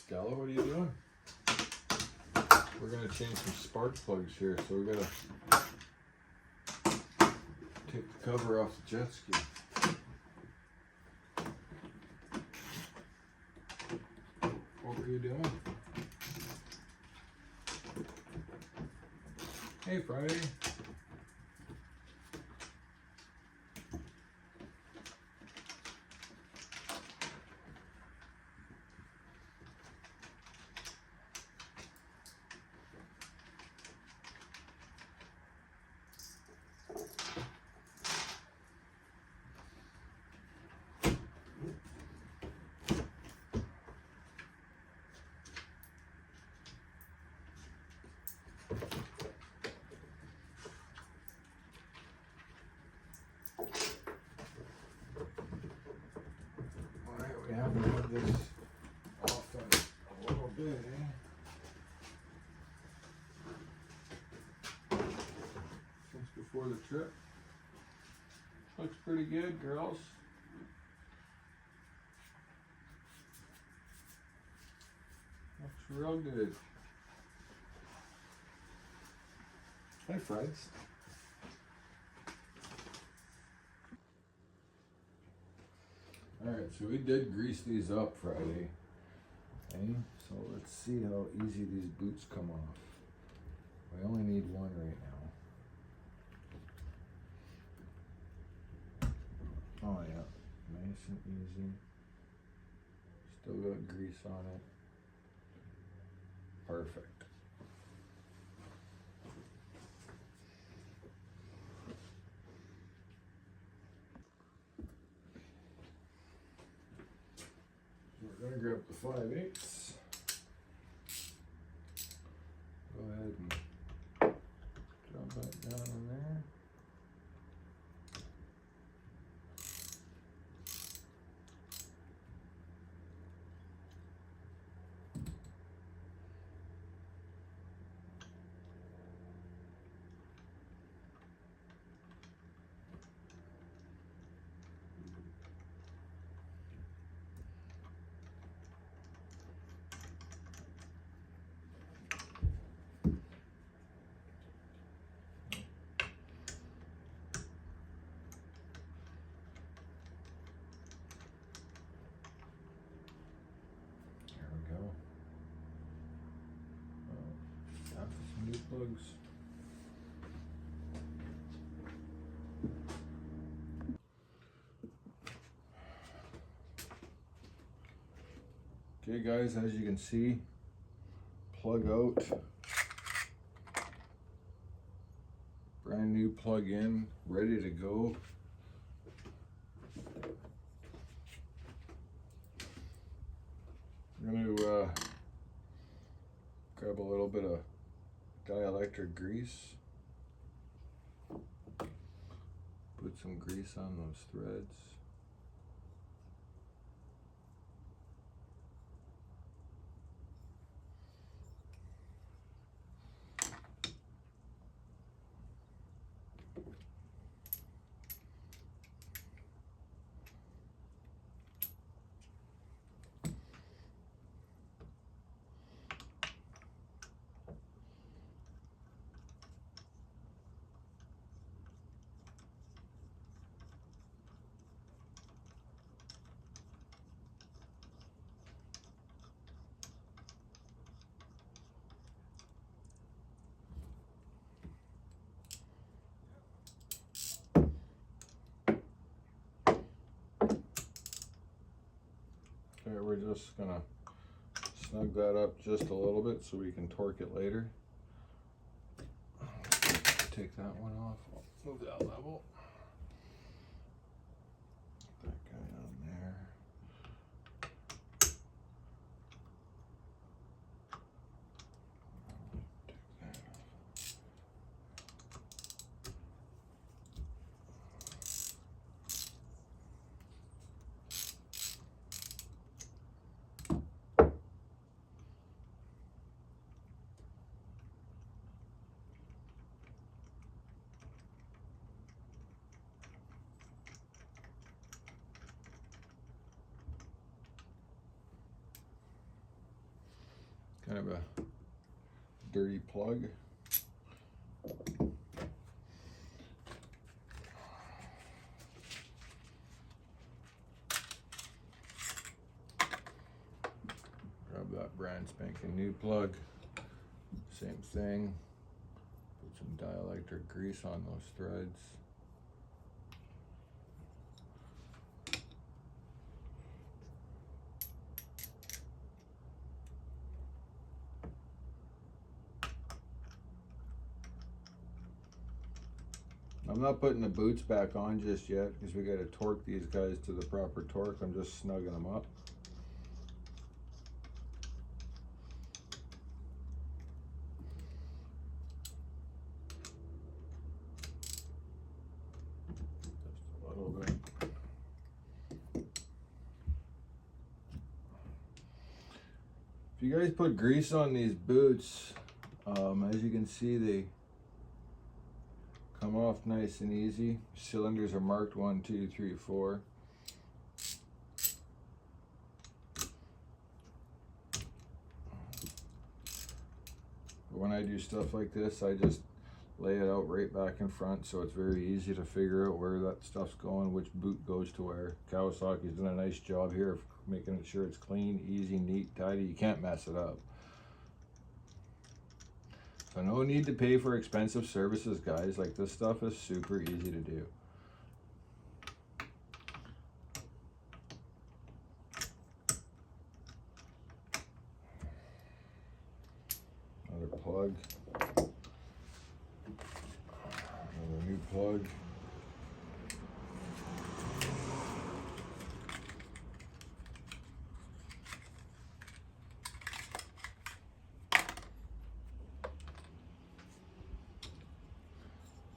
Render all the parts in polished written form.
Stella, what are you doing? We're gonna change some spark plugs here, so we gotta take the cover off the jet ski. What were you doing? Hey, Friday. We haven't had this off in a little bit, Since before the trip. Looks pretty good, girls. Looks real good. Hi, friends. Alright, so we did grease these up Friday. Okay, so let's see how easy these boots come off. We only need one right now. Oh yeah, nice and easy. Still got grease on it. Perfect. We're gonna grab the 5/8. Go ahead and drop that down in there. New plugs. Okay guys, as you can see, plug out, brand new plug in, ready to go. I'm going to grab a little bit of dielectric grease, put some grease on those threads. Okay, we're just gonna snug that up just a little bit so we can torque it later. Take that one off, I'll move that level. Put that guy on there. Take that off. kind of a dirty plug. Grab that brand spanking new plug. Same thing. Put some dielectric grease on those threads. I'm not putting the boots back on just yet because we got to torque these guys to the proper torque. I'm just snugging them up. Just a little bit. If you guys put grease on these boots, as you can see, they come off nice and easy. Cylinders are marked 1, 2, 3, 4. But when I do stuff like this, I just lay it out right back in front, so it's very easy to figure out where that stuff's going, which boot goes to where. Kawasaki's done a nice job here of making sure it's clean, easy, neat, tidy. You can't mess it up. So no need to pay for expensive services, guys. Like, this stuff is super easy to do. Another plug. Another new plug.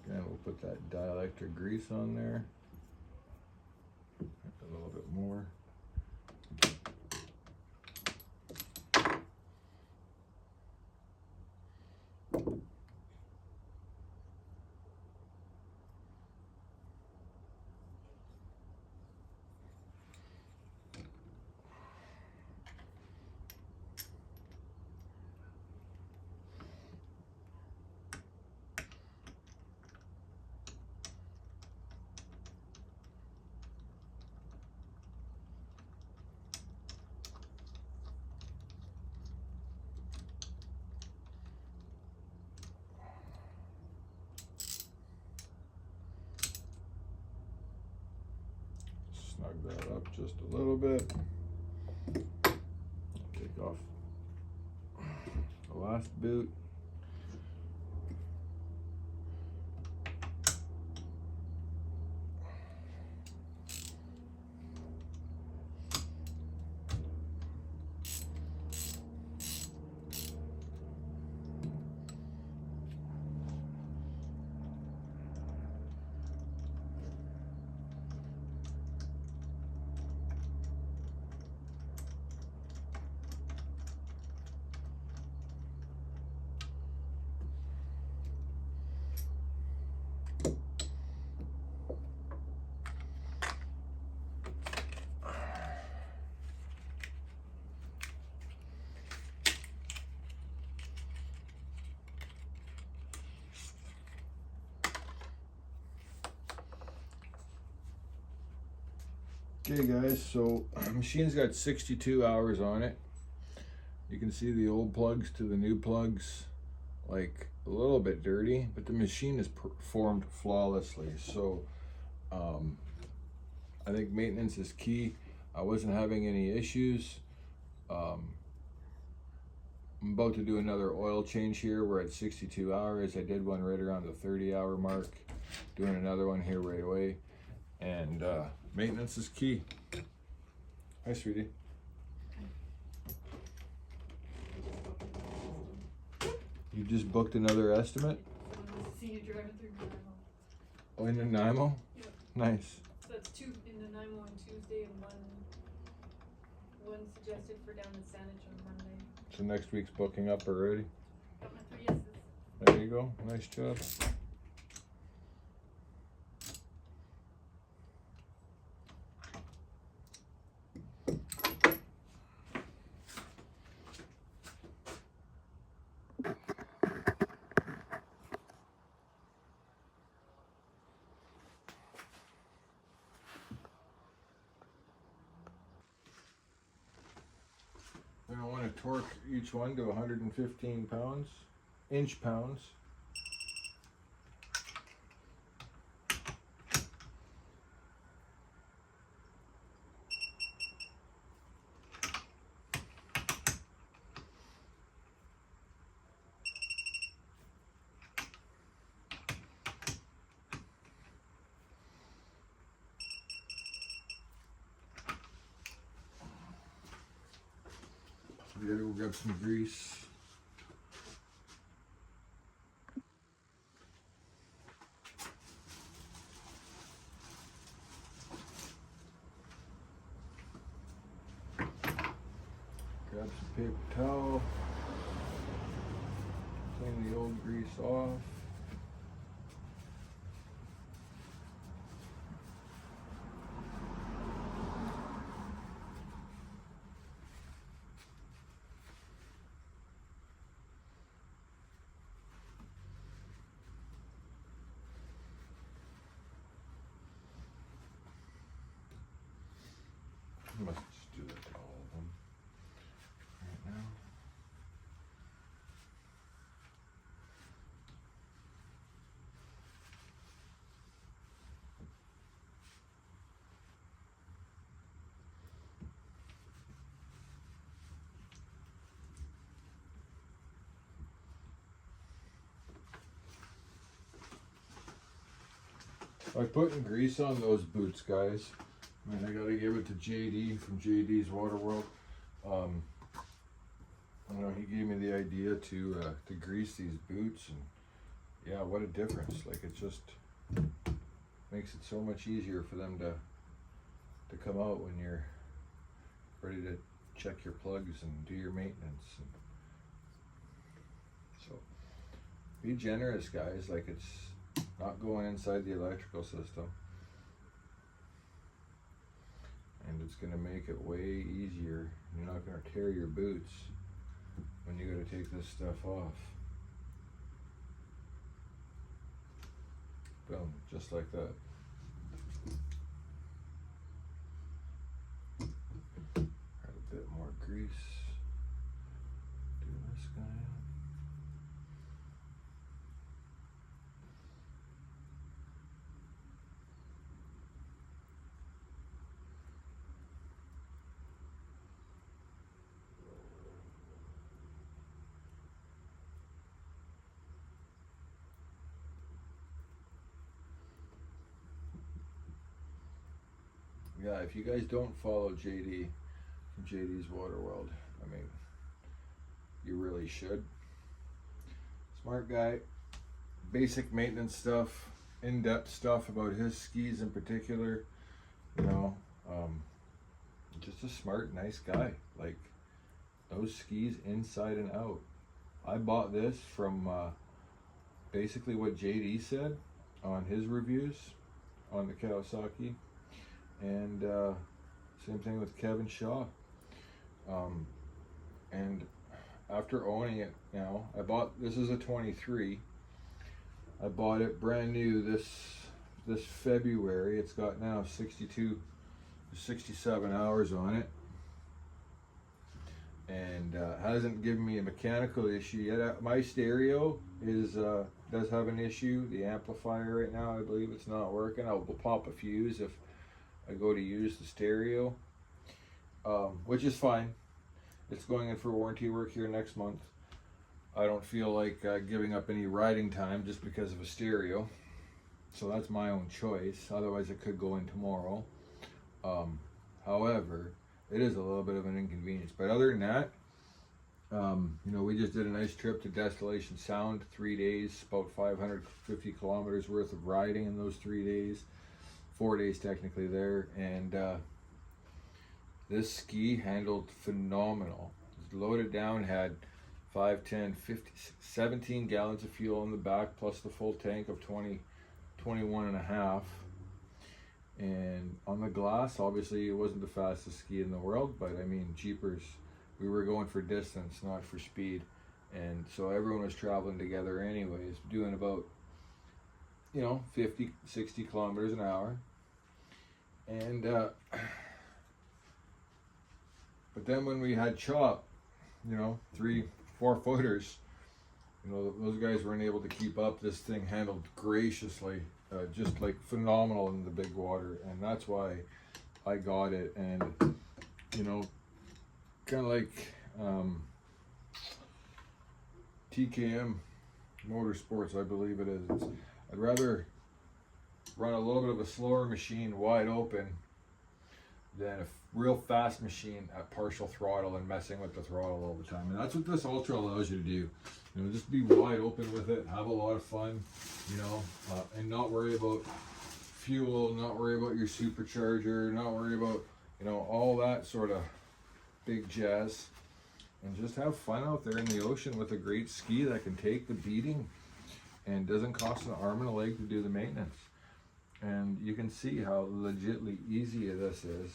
Again, we'll put that dielectric grease on there. A little bit more. Snug that up just a little bit. Take off the last boot. Okay guys, so machine's got 62 hours on it. You can see the old plugs to the new plugs, like a little bit dirty, but the machine is performed flawlessly. So I think maintenance is key. I wasn't having any issues. I'm about to do another oil change here. We're at 62 hours. I did one right around the 30-hour mark. Doing another one here right away. And maintenance is key. Hi, sweetie. You just booked another estimate? See you driving through Nanaimo. Oh, in Nanaimo? Yep. Nice. So that's 2 in Nanaimo on Tuesday and one suggested for down in Saanich on Monday. So next week's booking up already? Got my 3 yeses. There you go. Nice job. I want to torque each one to 115 pounds, inch-pounds. We gotta go grab some grease. Grab some paper towel. Clean the old grease off. I must just do that to all of them right now. By putting grease on those boots, guys, I mean, I gotta give it to JD from JD's Waterworld. You know, he gave me the idea to grease these boots, and yeah, what a difference! Like, it just makes it so much easier for them to come out when you're ready to check your plugs and do your maintenance. And so, be generous, guys. Like, it's not going inside the electrical system, and it's going to make it way easier. You're not going to tear your boots when you got to take this stuff off. Boom, just like that. Add a bit more grease. Do this guy. Yeah, if you guys don't follow JD from JD's Waterworld, I mean, you really should. Smart guy, basic maintenance stuff, in-depth stuff about his skis in particular, you know, just a smart, nice guy. Like, those skis inside and out. I bought this from basically what JD said on his reviews on the Kawasaki. And same thing with Kevin Shaw. And after owning it now, this is a 23. I bought it brand new this February. It's got now 62 to 67 hours on it, and hasn't given me a mechanical issue yet. My stereo does have an issue. The amplifier right now, I believe it's not working. I'll pop a fuse if I go to use the stereo, which is fine. It's going in for warranty work here next month. I don't feel like giving up any riding time just because of a stereo, so that's my own choice. Otherwise, it could go in tomorrow. However, it is a little bit of an inconvenience. But other than that, you know, we just did a nice trip to Destination Sound, 3 days, about 550 kilometers worth of riding in those 3 days. 4 days technically there, and this ski handled phenomenal. It was loaded down, had 5, 10, 50, 17 gallons of fuel in the back, plus the full tank of 21 and a half. And on the glass, obviously it wasn't the fastest ski in the world, but I mean, jeepers, we were going for distance, not for speed. And so everyone was traveling together anyways, doing about, you know, 50, 60 kilometers an hour. And but then when we had chop, you know, 3-4 footers. You know, those guys weren't able to keep up. This thing handled graciously, just like phenomenal in the big water, and that's why I got it. And you know, kind of like TKM Motorsports, I believe it is. I'd rather run a little bit of a slower machine wide open than a real fast machine at partial throttle and messing with the throttle all the time. And that's what this Ultra allows you to do. You know, just be wide open with it, have a lot of fun, you know, and not worry about fuel, not worry about your supercharger, not worry about, you know, all that sort of big jazz. And just have fun out there in the ocean with a great ski that can take the beating and doesn't cost an arm and a leg to do the maintenance. And you can see how legitly easy this is,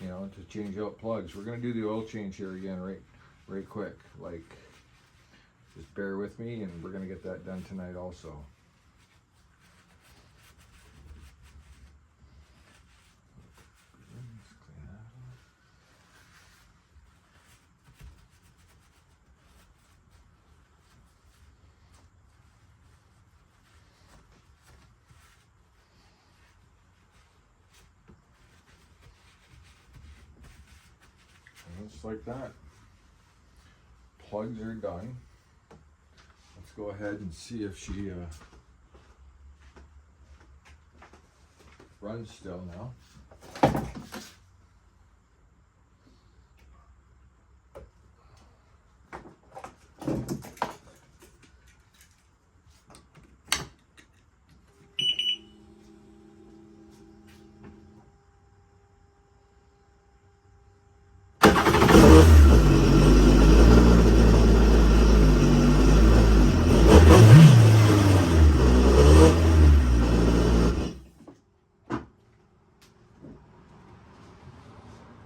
you know, to change out plugs. We're gonna do the oil change here again right quick. Like, just bear with me, and we're gonna get that done tonight also. Just like that. Plugs are done. Let's go ahead and see if she runs still now.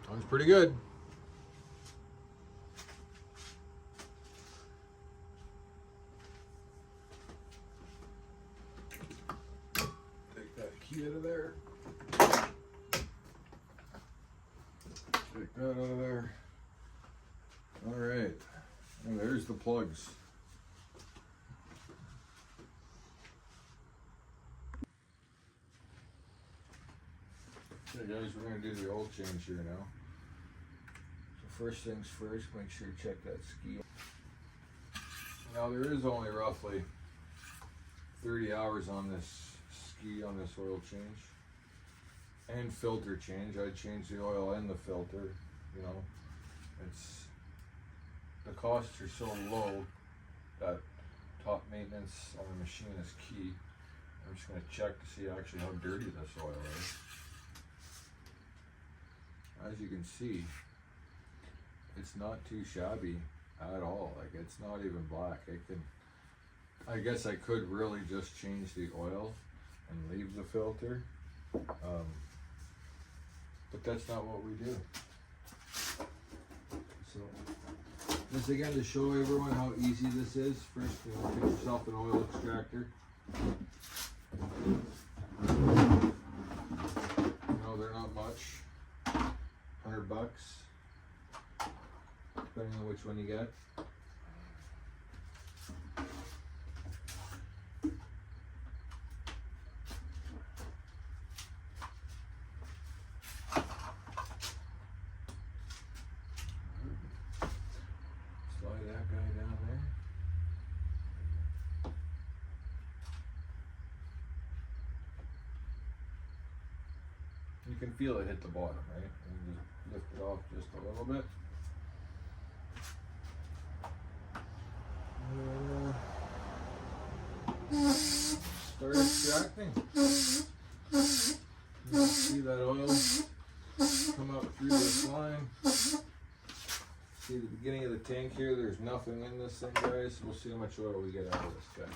Sounds pretty good. Take that key out of there. Take that out of there. All right, and there's the plugs. Okay guys, we're going to do the oil change here now. So first things first, make sure you check that ski. Now there is only roughly 30 hours on this ski, on this oil change and filter change. I changed the oil and the filter, you know. The costs are so low that top maintenance on the machine is key. I'm just going to check to see actually how dirty this oil is. As you can see, it's not too shabby at all. Like, it's not even black. I guess I could really just change the oil and leave the filter, but that's not what we do. So just again to show everyone how easy this is, first you know, get yourself an oil extractor. No, they're not much. $100, depending on which one you get. Slide that guy down there. You can feel it hit the bottom, right? And just lift it off just a little bit. Start extracting. You can see that oil come up through this line. See the beginning of the tank here, there's nothing in this thing, guys. We'll see how much oil we get out of this guy.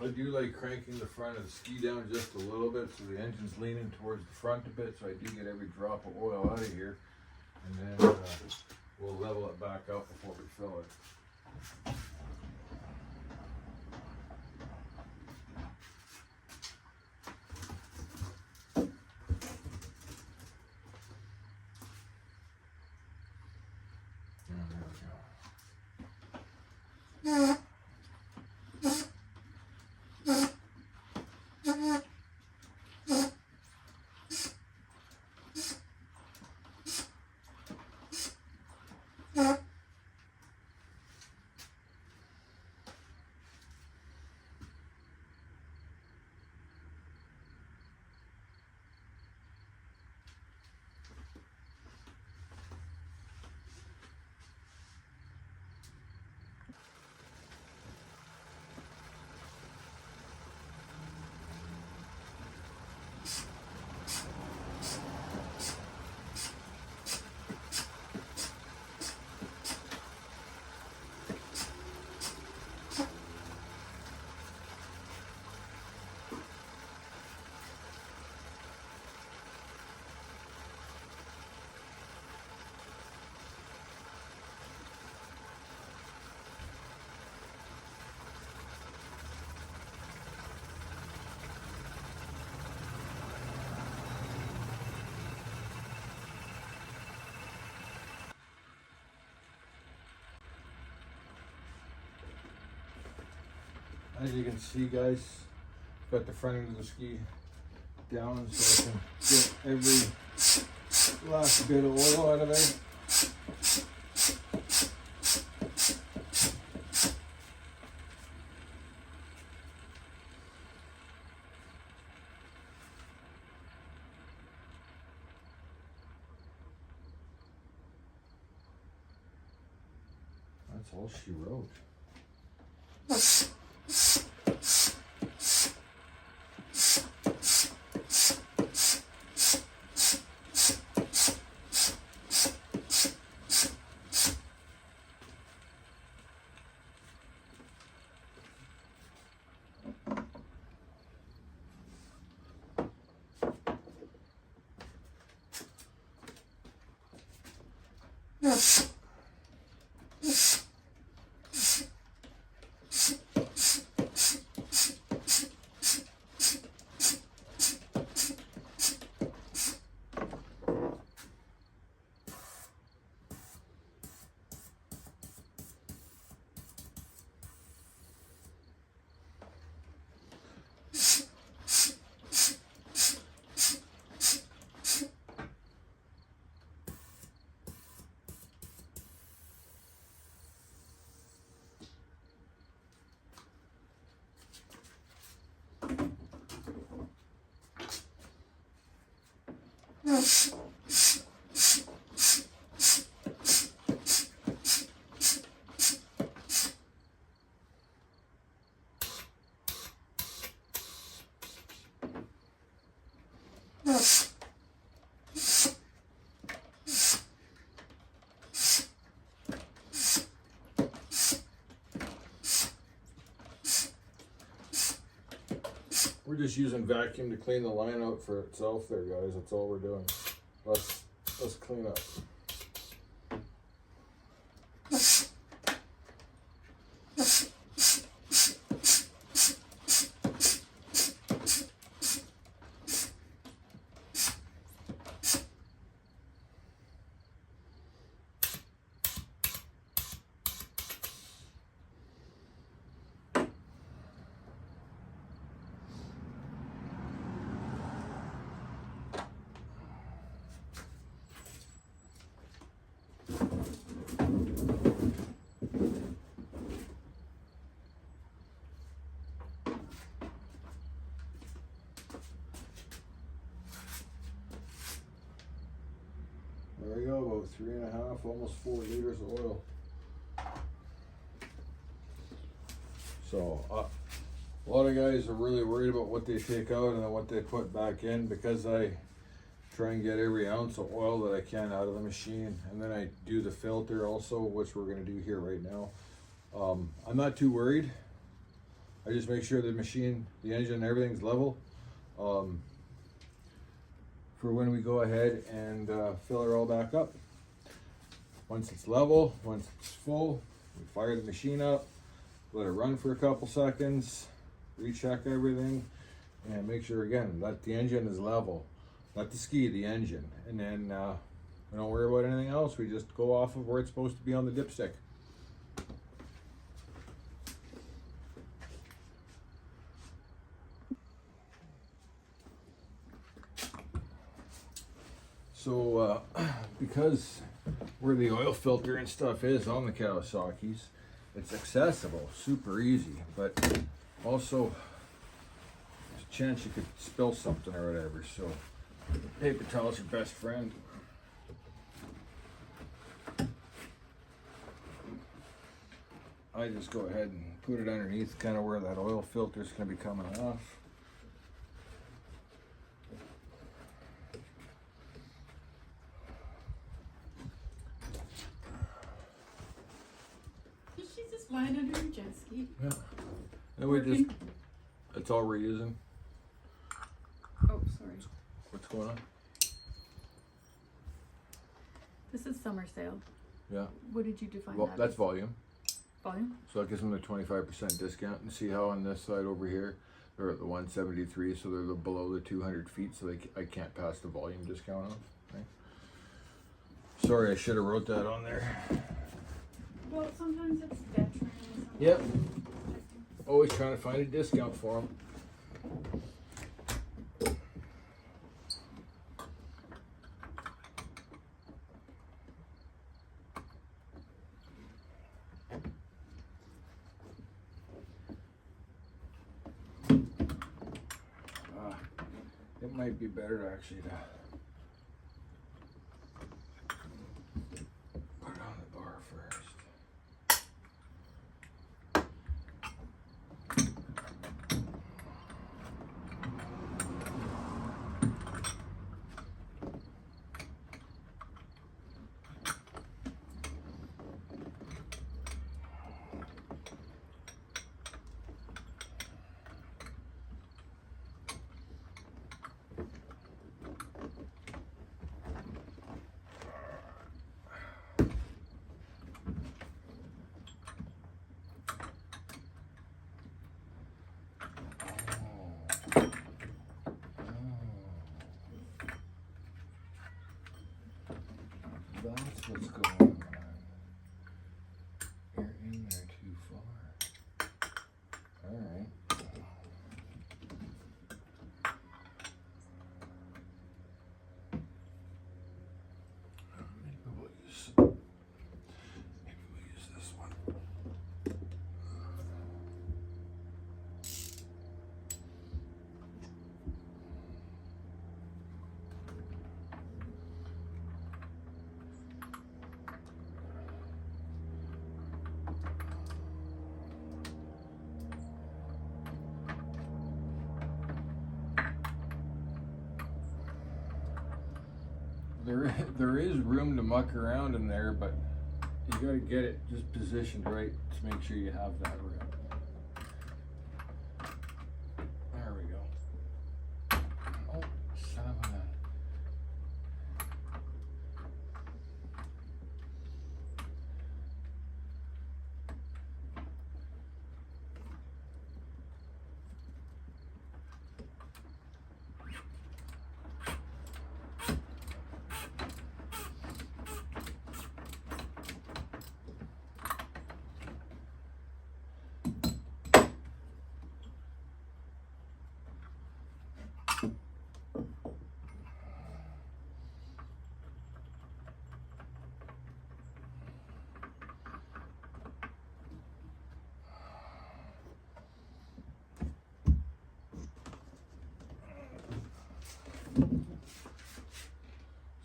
I do like cranking the front of the ski down just a little bit so the engine's leaning towards the front a bit, so I do get every drop of oil out of here, and then we'll level it back up before we fill it. As you can see, guys, got the front end of the ski down so I can get every last bit of oil out of it. That's all she wrote. We're just using vacuum to clean the line out for itself there, guys. That's all we're doing. Let's clean up. There we go, about 3.5, almost 4 liters of oil. So a lot of guys are really worried about what they take out and then what they put back in, because I try and get every ounce of oil that I can out of the machine, and then I do the filter also, which we're going to do here right now. I'm not too worried I just make sure the machine, the engine, everything's level. For when we go ahead and fill it all back up. Once it's level, once it's full, we fire the machine up, let it run for a couple seconds, recheck everything, and make sure again that the engine is level, not the ski, the engine. And then we don't worry about anything else. We just go off of where it's supposed to be on the dipstick. So because where the oil filter and stuff is on the Kawasaki's, it's accessible, super easy, but also there's a chance you could spill something or whatever. So paper towel's your best friend. I just go ahead and put it underneath kind of where that oil filter is going to be coming off. She's just lying under her jet ski. Yeah. And we just, that's all we're using. Oh, sorry. What's going on? This is summer sale. Yeah. What did you define Well, that that's as? volume. Volume? So that gives them the 25% discount. And see how on this side over here, they're at the 173, so they're below the 200 feet, so I can't pass the volume discount off. Right? Sorry, I should have wrote that on there. Well, sometimes it's veteran. Yep. Always trying to find a discount for them. It might be better actually to put it on the bar first. That's what's going on. You're in there too far. Alright. Maybe we'll use this one. There is room to muck around in there, but you got to get it just positioned right to make sure you have that room. There we go. Oh, son of a...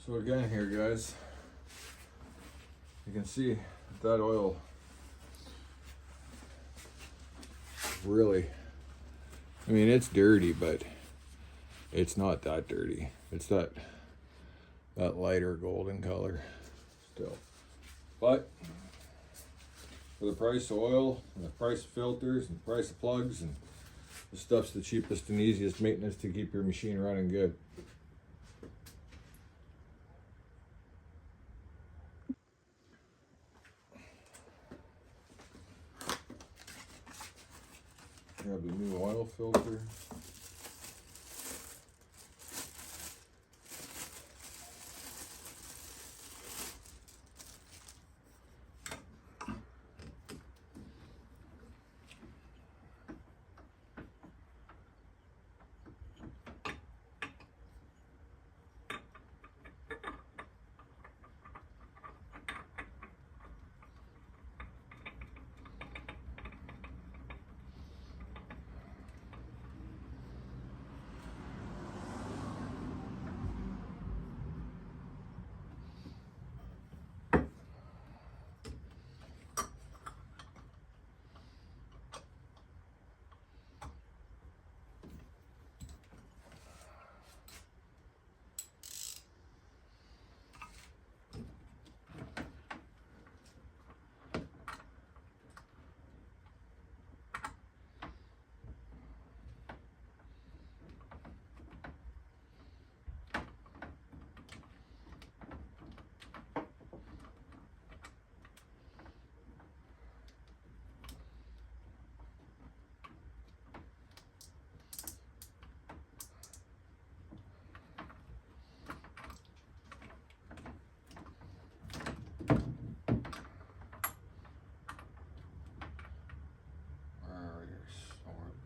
So again here guys, you can see that oil really, I mean it's dirty, but it's not that dirty. It's that lighter golden color still. But For the price of oil and the price of filters and the price of plugs, and the stuff's the cheapest and easiest maintenance to keep your machine running good. Grab the new oil filter.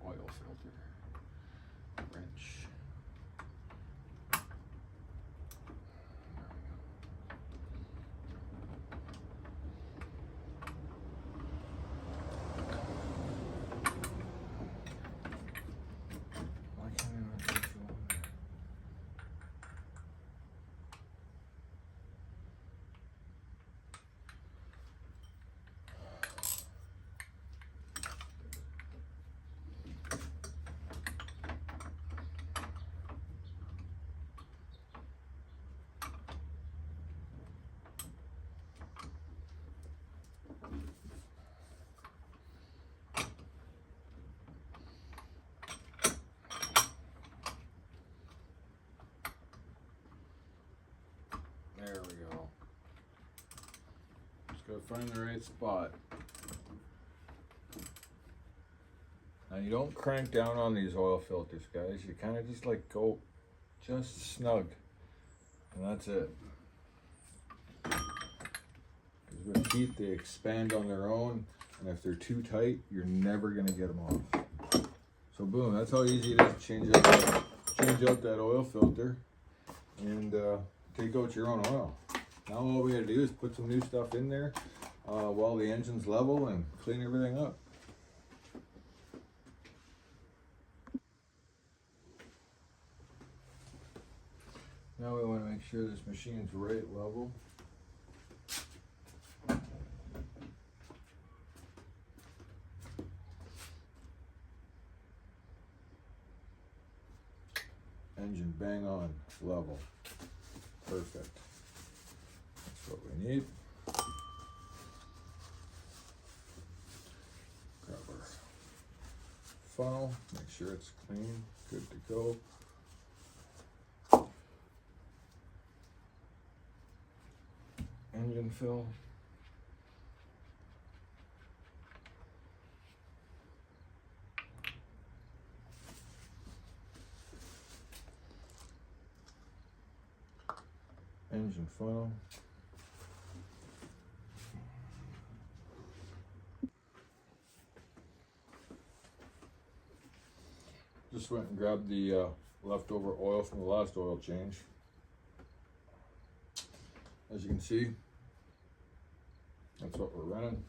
Oil filter wrench. Why can't I not get you on there? There we go. Just gotta find the right spot. Now you don't crank down on these oil filters, guys. You kind of just like go just snug, and that's it. Because with heat, they expand on their own, and if they're too tight, you're never gonna get them off. So boom, that's how easy it is to change out that oil filter, and take out your own oil. Now all we gotta do is put some new stuff in there while the engine's level and clean everything up. Now we want to make sure this machine's right level. Engine bang on, level. Perfect. That's what we need. Grab our funnel, make sure it's clean, good to go. Engine fill. Engine funnel. Just went and grabbed the leftover oil from the last oil change. As you can see, that's what we're running.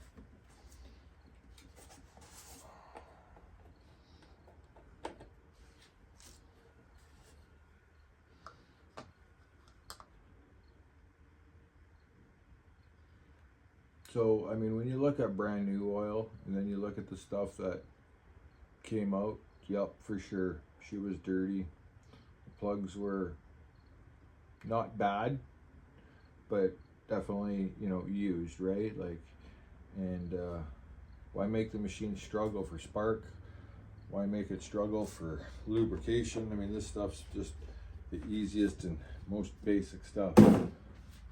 So, I mean, when you look at brand new oil and then you look at the stuff that came out, yep, for sure, she was dirty. The plugs were not bad, but definitely, you know, used, right? Like, And why make the machine struggle for spark? Why make it struggle for lubrication? I mean, this stuff's just the easiest and most basic stuff.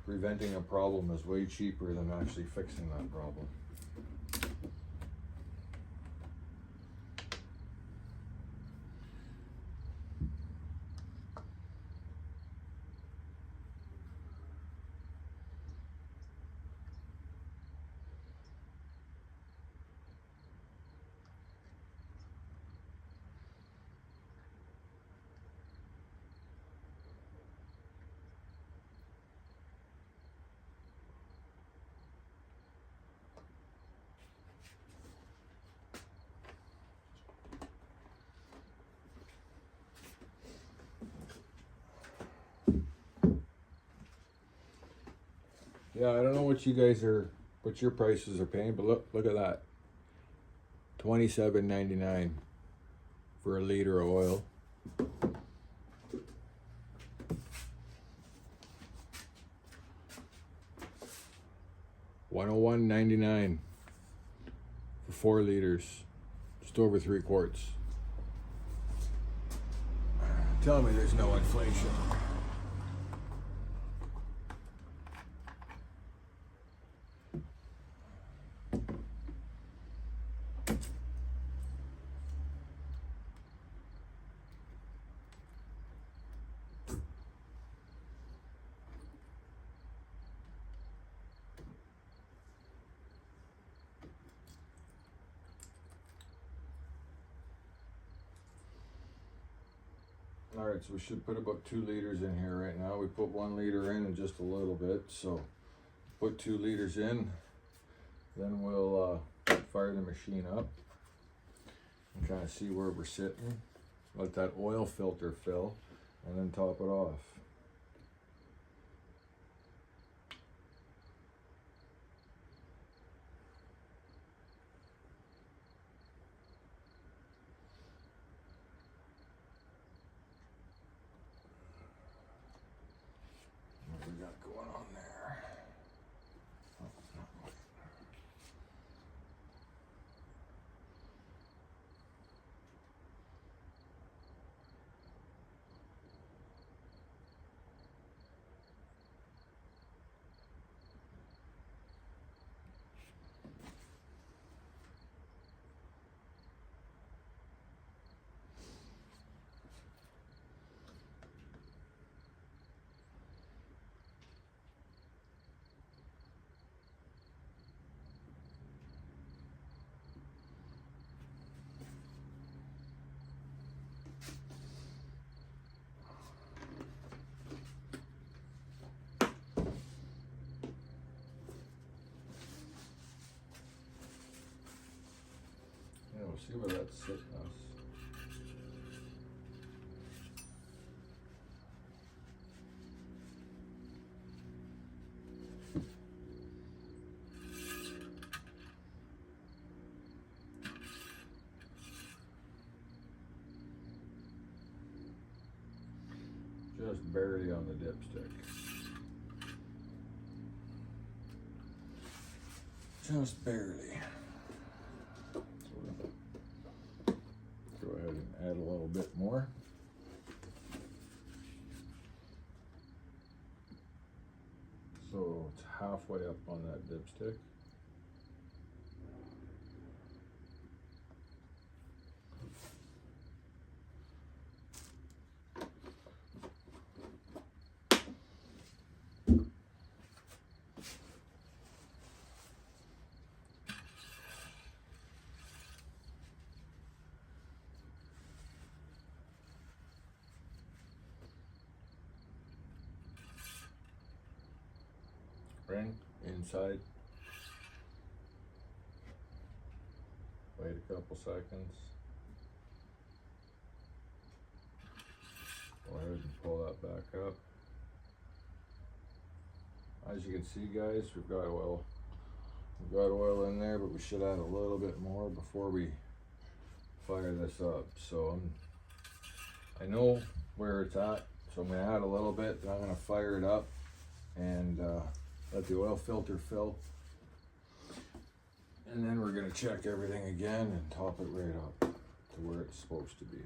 Preventing a problem is way cheaper than actually fixing that problem. Yeah, I don't know what what your prices are paying, but look at that. $27.99 for a liter of oil. $101.99 for 4 liters, just over 3 quarts. Tell me there's no inflation. Alright, so we should put about 2 liters in here right now. We put 1 liter in just a little bit, so put 2 liters in, then we'll fire the machine up and kind of see where we're sitting. Let that oil filter fill and then top it off. What we got going on there? Yeah, we'll see where that's sitting us. Just barely on the dipstick. Just barely. So we'll go ahead and add a little bit more. So it's halfway up on that dipstick. Ring inside. Wait a couple seconds. Go ahead and pull that back up. As you can see, guys, we've got oil. We've got oil in there, but we should add a little bit more before we fire this up. So I know where it's at, so I'm gonna add a little bit, then I'm gonna fire it up and let the oil filter fill. And then we're gonna check everything again and top it right up to where it's supposed to be.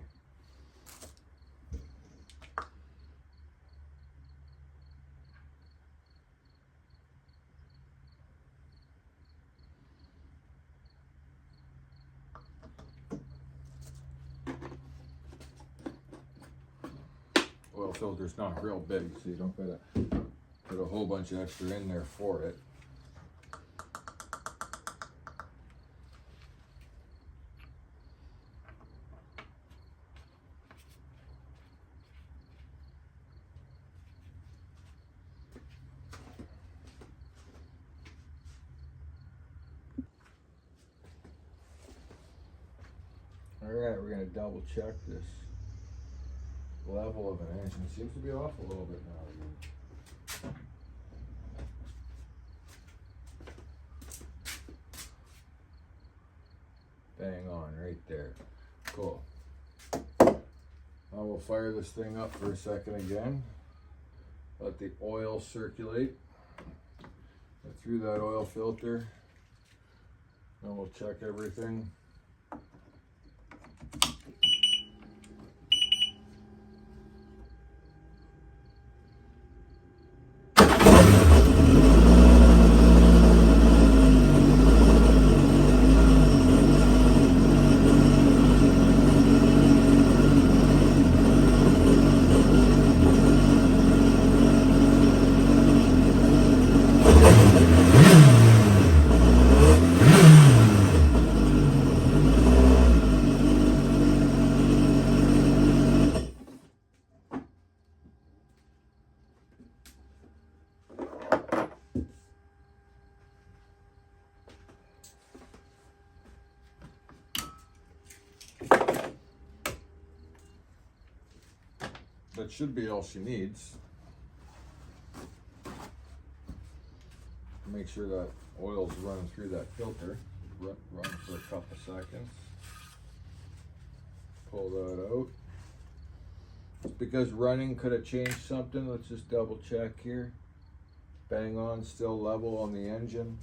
Oil filter's not real big, so you don't gotta put a whole bunch of extra in there for it. Alright, we're gonna double check this level of an engine. It seems to be off a little bit now again. Bang on right there. Cool. Now we'll fire this thing up for a second again. Let the oil circulate through that oil filter. Then we'll check everything. That should be all she needs. Make sure that oil's running through that filter. Run for a couple seconds. Pull that out. It's because running could have changed something. Let's just double check here. Bang on, still level on the engine.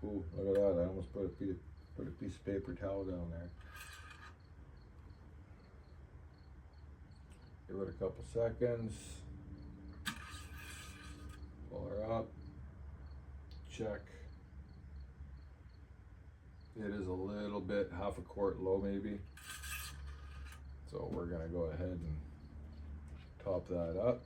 Ooh, look at that, I almost put a piece of paper towel down there. Give it a couple seconds. Pull her up. Check. It is a little bit, half a quart low maybe. So we're gonna go ahead and top that up.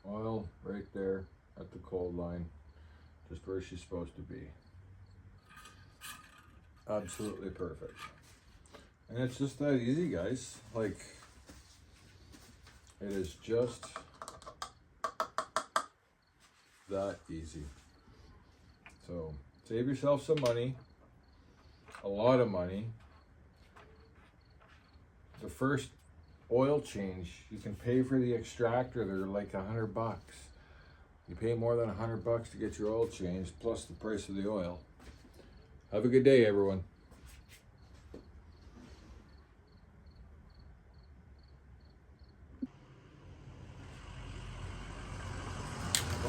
Oil right there at the cold line, just where she's supposed to be. Absolutely perfect. And it's just that easy, guys. Like, it is just that easy. So save yourself some money, a lot of money. The first oil change, you can pay for the extractor. They're like $100. You pay more than $100 to get your oil changed, plus the price of the oil. Have a good day, everyone.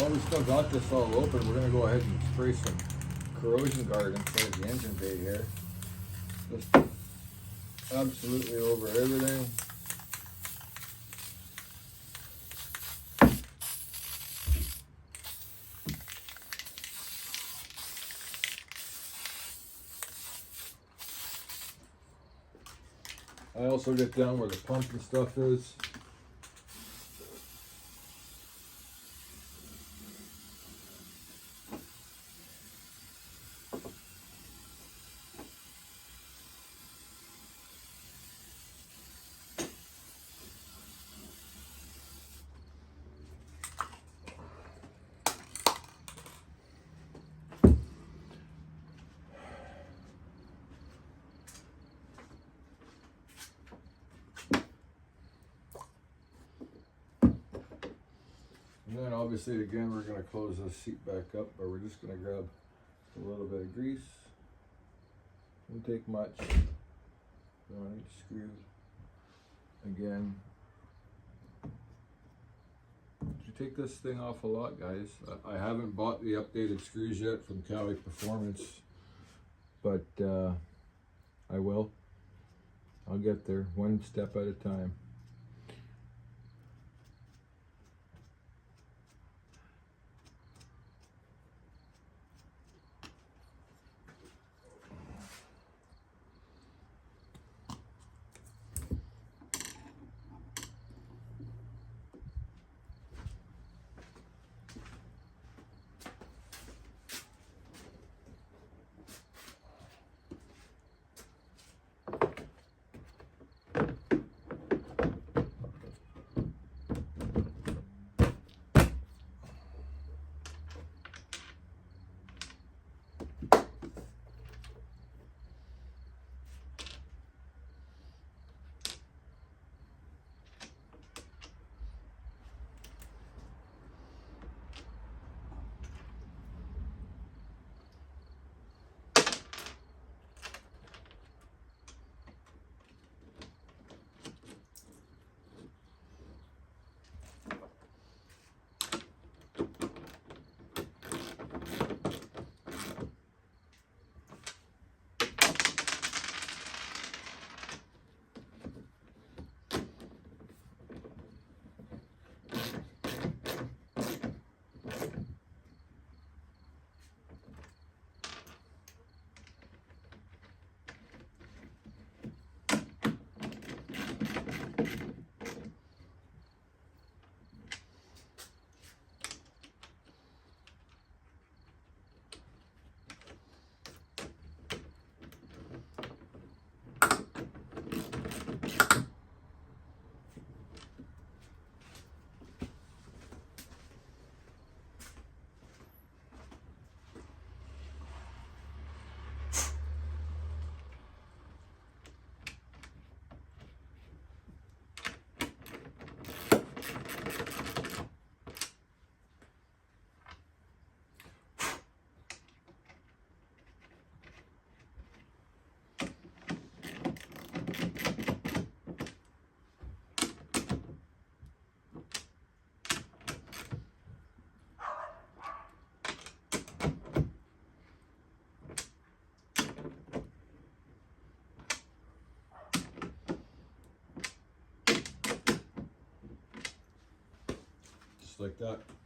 Well, we still got this all open. We're gonna go ahead and spray some corrosion guard inside the engine bay here. Just absolutely over everything. I also get down where the pump and stuff is. And then obviously again we're going to close this seat back up, but we're just going to grab a little bit of grease. Don't take much on each screw. Again, you take this thing off a lot, guys. I haven't bought the updated screws yet from Kawasaki Performance, but I will. I'll get there one step at a time. Like that.